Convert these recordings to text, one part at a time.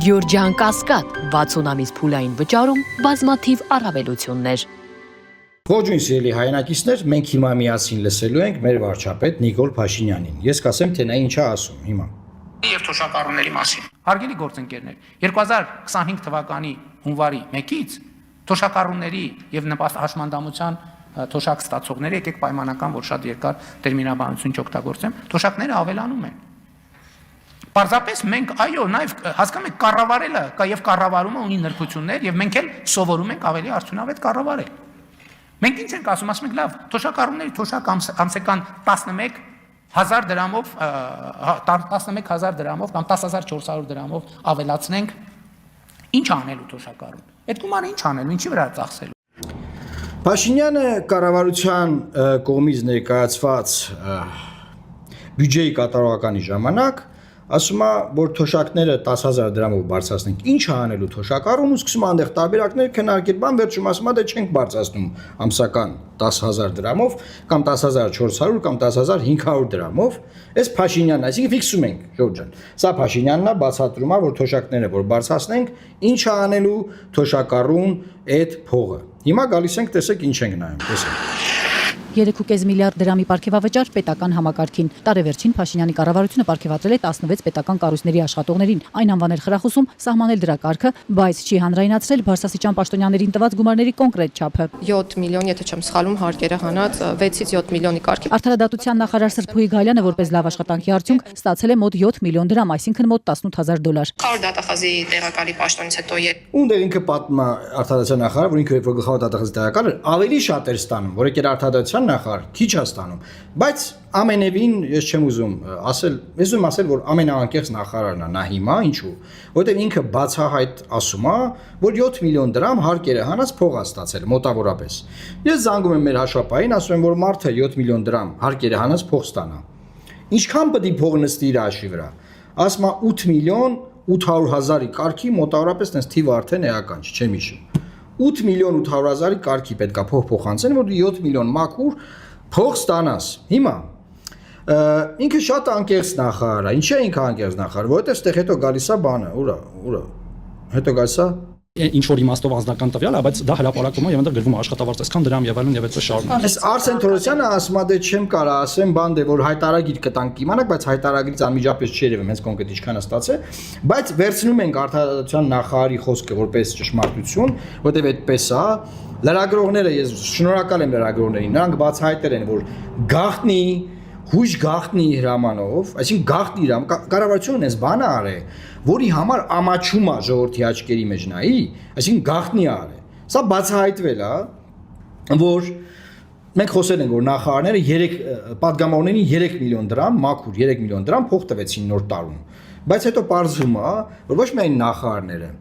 Գյորջյան Կասկադ 60 ամիս փուլային վճարում բազմաթիվ առավելություններ։ Ողջույն սիրելի հայրենակիցներ, մենք հիմա միասին լսելու ենք մեր վարչապետ Նիկոլ Փաշինյանին։ Ես կասեմ, թե նա ինչ է ասում հիմա։ Եվ թոշակառուների մասին։ Հարգելի գործընկերներ, 2025 թվականի հունվարի 1-ից թոշակառուների եւ նպաստ հաշմանդամության թոշակ ստացողները եկեք պայմանական, որ շատ երկար տերմինաբանություն չօգտագործեմ, թոշակները ավելանում են։ Պարզապես մենք, այո, նաև հասկանում եք, կառավարելը կա եւ կառավարումը ունի նրբություններ եւ մենք էլ սովորում ենք ավելի արդյունավետ կառավարել։ Մենք ինչ ենք ասում, ասում ենք լավ, թոշակառուների թոշակ ամսական 11,000 դրամով 11,000 դրամով կամ 10,400 դրամով ավելացնենք, ինչ անելու թոշակառուն։ Այդ գումարը ինչ անելու, ինչի վրա ծախսելու։ Փաշինյանը կառավարության կողմից ներկայացված բյուջեի կատարողականի ժամանակ ասում է, որ թոշակները 10,000 դրամով բարձրացնենք, ինչ է անելու թոշակառուն, ու սկսում այնտեղ տարբերակներ քննարկել, բան վերջում ասում է, դե չենք բարձրացնում ամսական 10,000 դրամով կամ 10,400 կամ 10,500 դրամով, այս Փաշինյանն, այսինքն ֆիքսում ենք, Ժորժ ջան։ Սա Փաշինյանն է բացատրում, որ թոշակները որ բարձրացնենք, ինչ է անելու թոշակառուն այդ փողը։ Հիմա գալիս ենք, տեսեք ինչ ենք նայում, տեսեք։ 3.5 միլիարդ դրամի պարգևավճար պետական համակարգին։ Տարեվերջին Փաշինյանի կառավարությունը պարգևատրել է 16 պետական կառույցների աշխատողներին։ Այն անվանել խրախուսում, սահմանել դրա կարգը, բայց չի հանրայնացրել բարձրաստիճան պաշտոնյաներին տված գումարների կոնկրետ չափը։ 7 միլիոն, եթե չեմ սխալվում, հարկերը հանած 6-ից 7 միլիոնի կարգի։ Արդարադատության նախարար Սրփուհի Գալյանը որպես լավ աշխատանքի արդյունք ստացել է մոտ 7 միլիոն դրամ, այսինքն մոտ $18,000։ Խորհրդ դատախազի տեղակալի պաշտոնից հետո Ունդեր ինքը պատմա արդարադատության նախարարը, որ ինքը որ գլխավոր դատախազի տեղակալ էր, ավելի շատ էր ստանում, որ եկել արդարադատության նախարար քիչ է ստանում, բայց ամենևին ես չեմ ուզում ասել, որ ամենաանկեղծ նախարարն է նա հիմա, ինչու, որովհետև ինքը բացահայտ ասում է, որ 7 միլիոն դրամ հարկերը հանած փող է ստացել մոտավորապես։ Ես զանգում եմ մեր հաշվապային, ասում եմ, որ մարդը 7 միլիոն դրամ հարկերը հանած փող ստանա։ Ինչքան պետք է փող նստի իր հաշվի վրա։ Ասում է 8 միլիոն 800,000-ի կարգի մոտավորապես տես թիվը արդեն էական չի, չեմ հիշում։ 8 միլիոն 800,000-ի կարգի պետք է փող փոխանցեն, որ 7 միլիոն մաքուր փող ստանաս։ Հիմա ինքը շատ անկեղծ նախարար է։ Ինչի է ինքը անկեղծ նախարար, որովհետև այստեղ հետո գալիս է բանը, ուրա։ Հետո գալիս է ինչ որ իմաստով անձնական տվյալ է, բայց դա հրապարակում է եւ այնտեղ գրվում է աշխատավարձ այսքան դրամ եւ այլն եւ այդպես շարունակ։ Այս Արսեն Թորոսյանը ասում է, դե չեմ կարող ասեմ, բան դե որ հայտարարագիր կտանք իմանաք, բայց հայտարարագիրից անմիջապես չի երևում հենց կոնկրետ ինչքան է ստացել, բայց վերցնում ենք արդարադատության նախարարի խոսքը որպես ճշմարտություն, որտեղ այդպես է։ Լրագրողները, ես շնորհակալ եմ լրագրողներին, նրանք բացահայտել են, որ գաղտնի հույժ գաղտնի հրամանով, այսինքն գաղտնի կառավարությունը այս բանը արել, որի համար ամաչում է ժողովրդի աչքերի մեջ նայի, այսինքն գաղտնի արել։ Սա բացահայտվել է, որ մենք խոսել ենք, որ նախարարները 3 պատգամավորներին 3 միլիոն դրամ, մաքուր 3 միլիոն դրամ փող տվեցին նոր տարում։ Բայց հետո պարզվում է, որ ոչ միայն նախարարները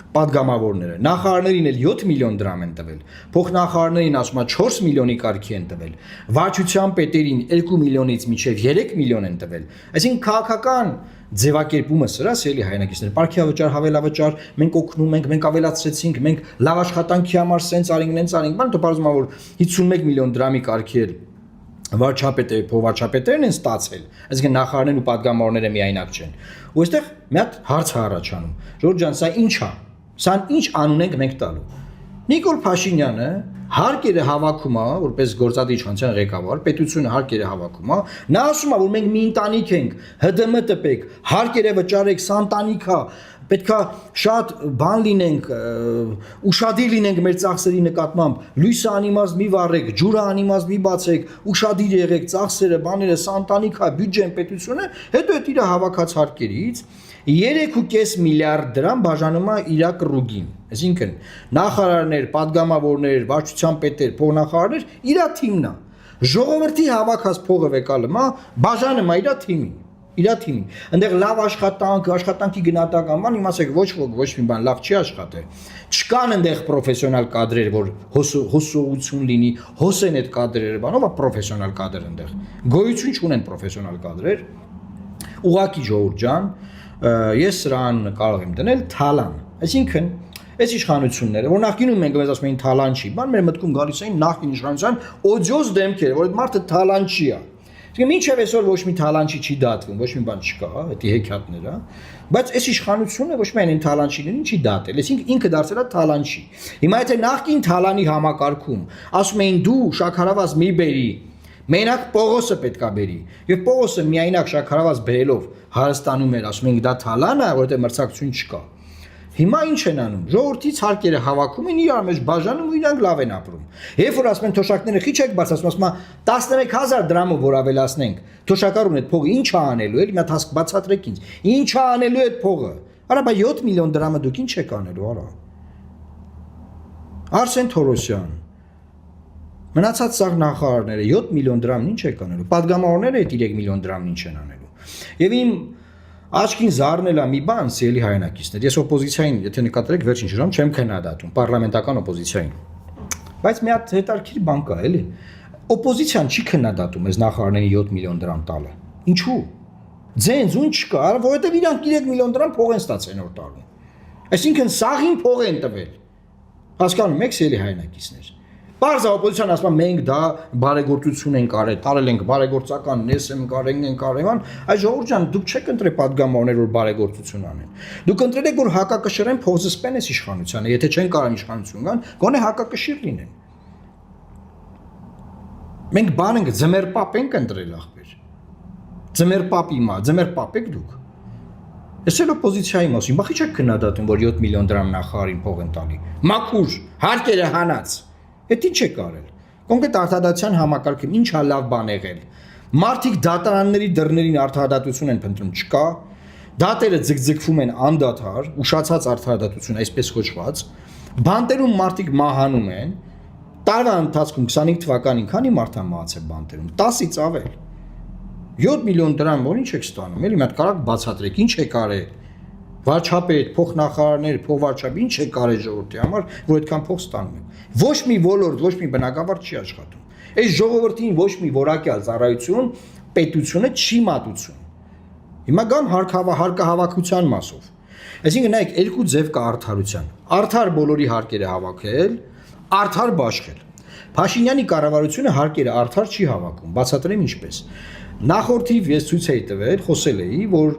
պատգամավորները, նախարարներին էլ 7 միլիոն դրամ են տվել, փոխնախարարներին ասում է 4 միլիոնի կարգի են տվել, վարչության պետերին 2 միլիոնից մինչև 3 միլիոն են տվել, այսինքն քաղաքական ձևակերպումը սրա սիրելի հայրենակիցներ, պարգևավճար, հավելավճար, մենք օգնում ենք, մենք ավելացրեցինք, մենք լավ աշխատանքի համար սենց արինք, բան դու բարձում որ 51 միլիոն դրամի կարգի էլ վարչապետերն են ստացել, այսինքն նախարարներն ու պատգամավորները միայնակ չեն։ Ու այստեղ մի հատ հարց է առաջանում, Ժորժ ջան, սա ինչ է։ Սա ինչ անուն ենք մենք տալու։ Նիկոլ Փաշինյանը հարկերը հավաքում է, որպես գործադիր իշխանության ղեկավար, պետությունը հարկերը հավաքում է, նա ասում է, որ մենք մի ընտանիք ենք, ՀԴՄ տպեք, հարկերը վճարեք, սա ընտանիք է, պետք է շատ բան լինենք, ուշադիր լինենք մեր ծախսերի նկատմամբ, լույսը անիմաստ մի վառեք, ջուրը անիմաստ մի բացեք, ուշադիր եղեք, ծախսերը, բաները, սա ընտանիք է, բյուջեն, պետությունը, հետո այդ իր հավաքած հարկերից 3.5 միլիարդ դրամ բաժանում է իր կռուգին, այսինքն նախարարներ, պատգամավորներ, վարչության պետեր, փոխնախարարներ իր թիմն է, ժողովրդի հավաքած փողը վեկալում է, բաժանում է իր թիմին, այնտեղ լավ աշխատանքի գնահատական բան, իմ ասեք ոչ մի բան լավ չի աշխատել, չկան այնտեղ պրոֆեսիոնալ կադրեր, որ հոսողություն լինի, հոսեն այդ կադրերը, բանով է պրոֆեսիոնալ կադր այնտեղ, գոյություն չունեն պրոֆեսիոնալ կադրեր, ուղղակի Ժողովուրդ ջան, ես սրան կարող եմ դնել թալան, այսինքն այս իշխանությունները, որ նախկինում մենք մեզ ասում էին թալան չի, բան մեր մտքում գալիս էին նախկին իշխանության օձյոզ դեմքերը, որ այդ մարդը թալան չի է։ Իսկ մինչև այսօր ոչ մի թալանչի չի դատվում, ոչ մի բան չկա, դա հեքիաթներ է, բայց այս իշխանությունը ոչ միայն այն թալանչիներին չի դատել, այսինքն ինքը դարձել է թալանչի։ Հիմա եթե նախկին թալանի համակարգում ասում էին դու շաքարավազ մի բերի, մենակ Պողոսը պետքա բերի, եւ Պողոսը միայնակ շաքարավազ բերելով Հայաստանում էր, ասում ենք դա թալան է, որովհետեւ մրցակցություն չկա։ Հիմա ինչ են անում։ Ժողովրդից հարկերը հավաքում են իրար մեջ բաժանում ու իրանք լավ են ապրում։ Երբ որ ասում են թոշակները քիչ եք բարձրացնում, ասում են 13000 դրամով որ ավելացնենք, թոշակառուն այդ փողը ինչ է անելու, էլի մի հատ հասկ բացատրեք ինձ։ Ինչ է անելու այդ փողը։ Արա բա 7 միլիոն դրամը դուք ինչ եք անելու, արա։ Արսեն Թորոսյան։ Մնացած սաղ նախարարները 7 միլիոն դրամն ինչ եք անելու։ Պատգամավորները այդ 3 միլիոն դրամն ինչ են անելու։ Եվ իմ Աչքին զարնել է մի բան, սիրելի հայրենակիցներ, ես օպոզիցիային, եթե նկատեք վերջին ժամանակ չեմ քննադատում, պարլամենտական օպոզիցիային։ Բայց մի հատ հետարքիր բան կա, էլի։ Օպոզիցիան չի քննադատում այս նախարարներին 7 միլիոն դրամ տալը։ Ինչու՞։ Ձեն զուն չկա, որովհետև իրանք 3 միլիոն դրամ փող են ստացել նոր տարում։ Այսինքն սաղին փող են տվել։ Հասկանում եք, սիրելի հայրենակիցներ։ Բարձր օպոզիցիան ասում է մենք դա բարեգործություն ենք արել, տարել ենք բարեգործական նեսեմ կարենք են կարևան, այս ժողովուրդ ջան դուք չեք ընտրել падգամավորներ որ բարեգործություն անեն։ Դուք ընտրել եք որ հակակշռեն փողզսպեն էս իշխանությանը, եթե չեն կարող իշխանություն կան, գոնե հակակշիռ լինեն։ Մենք բան ենք ձմերպապ ենք ընտրել ախպեր։ Ձմերպապ իմա, ձմերպապ եք դուք։ Ես էլ օպոզիցիայի մասին, բախի չեք քննադատում որ 7 միլիոն դրամ նախարարին փող են տալի։ Մաքուր, հարկերը հանած։ Այդ ինչ է կարել։ Կոնկրետ արտադատության համակարգում ինչ է լավ բան եղել։ Մարդիկ դատարանների դռներին արտադատություն են փնտրում, չկա։ Դատերը ձգձգվում են անդադար, ուշացած արտադատություն, այսպես կոչված։ Բանտերում մարդիկ մահանում են։ Տարվա ընթացքում 25 թվականին քանի մարդ է մահացել բանտերում։ 10-ից ավել։ 7 միլիոն դրամ որ ինչ եք ստանում, էլի մի հատ կարակ բացատրեք, ինչ է կարել։ Վարչապետ, փոխնախարարներ, փոխվարչապետ, ինչ է կարել ժողովրդի համար, որ այդքան փող ստանում են։ Ոչ մի ոլորտ, ոչ մի բնակավար չի աշխատում։ Այս ժողովրդին ոչ մի որակյալ ծառայություն, պետությունը չի մատուցում։ Հիմա գամ հարկահավաքության մասով։ Այսինքն նայեք, երկու ձև կա արդարության։ Արդար բոլորի հարկերը հավաքել, արդար բաշխել։ Փաշինյանի կառավարությունը հարկերը արդար չի հավաքում, բացատրեմ ինչպես։ Նախորդիվ ես ցույց էի տվել, խոսել էի, որ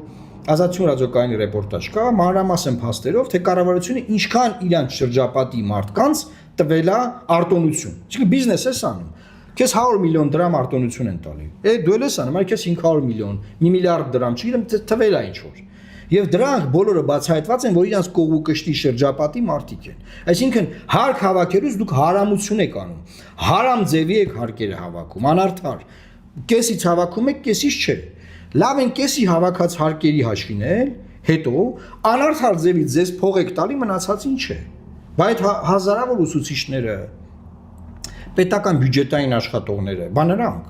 Ազատություն ռադիոկայանի ռեպորտաժ կա, մանրամասն փաստերով, թե կառավարությունը ինչքան իրանց շրջապատի մարդկանց տվել է արտոնություն։ Այսինքն բիզնես է անում։ Քեզ 100 միլիոն դրամ արտոնություն են տալի։ Դու էլ ես անում, այլ քեզ 500 միլիոն, 1 միլիարդ դրամ, չգիտեմ, տվել է ինչ որ։ Եվ դրանք բոլորը բացահայտված են, որ իրանց կողու կշտի շրջապատի մարդիկ են։ Այսինքն հարկ հավաքելուց դուք հարամություն եք անում։ Հարամ ձևի եք հարկերը հավաքում, անարդար։ Կեսից հավաքում եք, կեսից չէ։ Լավ են կեսի հավաքած հարկերի հաշվինել, հետո անարդար ձևից ձեզ փող եք տալի մնացած ինչ է։ Բայց հազարավոր ուսուցիչները, պետական բյուջետային աշխատողները, բա նրանք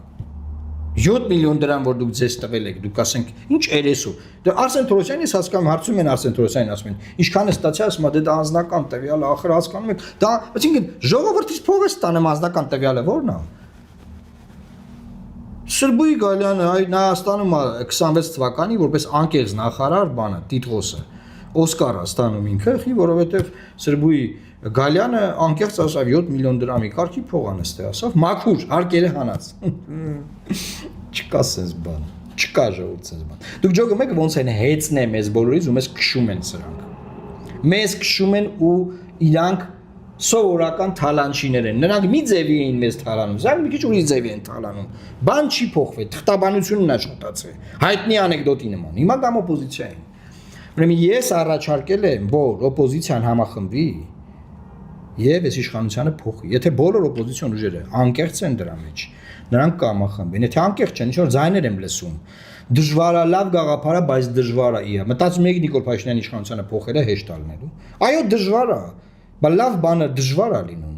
7 միլիոն դրամ որ դուք ձեզ տվել եք, դուք ասենք ինչ երեսու։ Դե Արսեն Թորոսյանին ես հասկանում, հարցում են Արսեն Թորոսյանին, ասում են, ինչքան է ստացա, ասում է, դե դա անձնական տվյալ է, ախր հասկանում եք, դա, այսինքն ժողովրդից փող է ստանում անձնական տվյալը ո՞րն է։ Սրբույի Գալյանը նա ստանում է 26 թվականի որպես անկեղծ նախարար բանը, տիտղոսը, Օսկար է ստանում ինքը, որովհետև Սրբույի Գալյանը անկեղծ ասավ 7 միլիոն դրամի կարգի փող անստե ասավ, մաքուր, հարկերը հանած։ Չկա sense բան, չկա ժողովուրդ sense բան։ Դուք ճոգում եք ոնց են հեծնե մեզ բոլորից ու մեզ քշում են սրանք։ Մեզ քշում են ու իրանք սովորական թալանչիներ են։ Նրանք մի ձևի էին մեզ թալանում, զանգ մի քիչ ուրիշ ձևի են թալանում։ Բան չի փոխվել, թղթաբանությունն է շատացել։ Հայտնի անեկդոտի նման։ Հիմա կամ օպոզիցիային։ Ուրեմն ես առաջարկել եմ, որ օպոզիցիան համախմբվի եւ այս իշխանությանը փոխի։ Եթե բոլոր օպոզիցիոն ուժերը անկեղծ են դրա մեջ, նրանք կհամախմբեն։ Եթե անկեղծ չեն, ինչ որ ձայներ եմ լսում։ Դժվար է, լավ գաղափար է, բայց դժվար է։ Մտածում եք Նիկոլ Փաշինյանի իշխանությանը փոխելը հեշտ ալնելու։ Այո, դժվար է։ Բայց լավ բանը դժվար է լինում,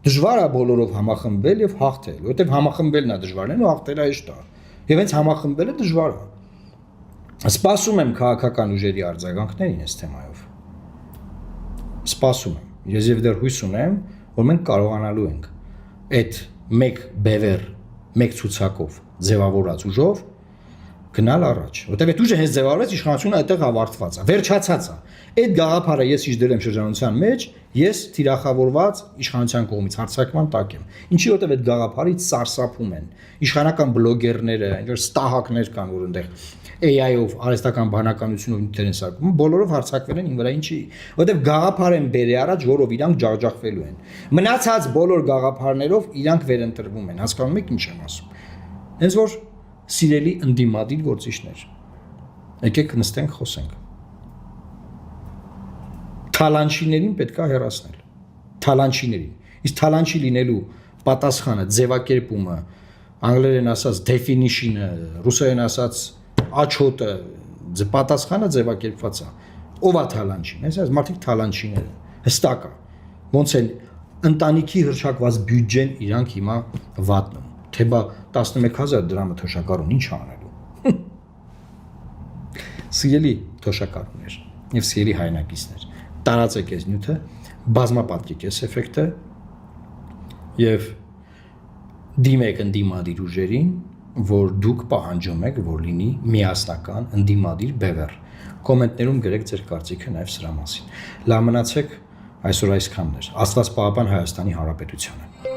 դժվար է բոլորով համախմբվել եւ հաղթել, որովհետեւ համախմբվելն է դժվարն ու հաղթելը հեշտ է։ Եվ հենց համախմբվելը դժվար է։ Սպասում եմ քաղաքական ուժերի արձագանքներին այս թեմայով։ Սպասում եմ։ Ես եւ դեռ հույս ունեմ, որ մենք կարողանալու ենք այդ մեկ բևեռ, մեկ ցուցակով ձևավորած ուժով գնալ առաջ, որտեղ այդ ուժը հենց ձևավորվեց, իշխանությունը այդտեղ ավարտված է, վերջացած է։ Այդ գաղափարը ես իշ դրել եմ շրջանության մեջ, ես թիրախավորված իշխանության կողմից հարձակման տակ եմ։ Ինչի որտեղ այդ գաղափարից սարսափում են իշխանական բլոգերները, այնտեղ ստահակներ կան, որ այնտեղ AI-ով արհեստական բանականությունով ինտեր են սարքում, բոլորով հարձակվել են ին վրա, ինչի, որտեղ գաղափար են բերի առաջ, որով իրանք ջախջախվելու են։ Մնացած բոլոր գաղափարներով իրանք վերընտրվում են, հասկանում եք ինչ եմ ասում։ Հենց որ սիրելի ընդդիմադիր գործիչներ, եկեք նստենք խոսենք։ Թալանչիներին պետք է հեռացնել։ Թալանչիներին։ Իսկ թալանչի լինելու պատասխանը, ձևակերպումը, անգլերեն ասած definition-ը, ռուսերեն ասած աչոտը, պատասխանը ձևակերպված է։ Ով է թալանչին։ Այս մարդիկ թալանչիներ են։ Հստակ է։ Ոնց են ընտանիքի հրճակված բյուջեն իրանք հիմա վատնում։ Թե բա 11000 դրամը թոշակառուն ինչ անելու։ Սիրելի թոշակառուներ եւ սիրելի հայրենակիցներ, տարածեք այս նյութը, բազմապատկիկ այս էֆեկտը եւ դիմեք ընդդիմադիր ուժերին, որ դուք պահանջում եք, որ լինի միասնական ընդդիմադիր բևեռ։ Կոմենտներում գրեք ձեր կարծիքը նաեւ սրա մասին։ Լավ մնացեք, այսօր այսքանն էր։ Աստված պահապան Հայաստանի Հանրապետությանը։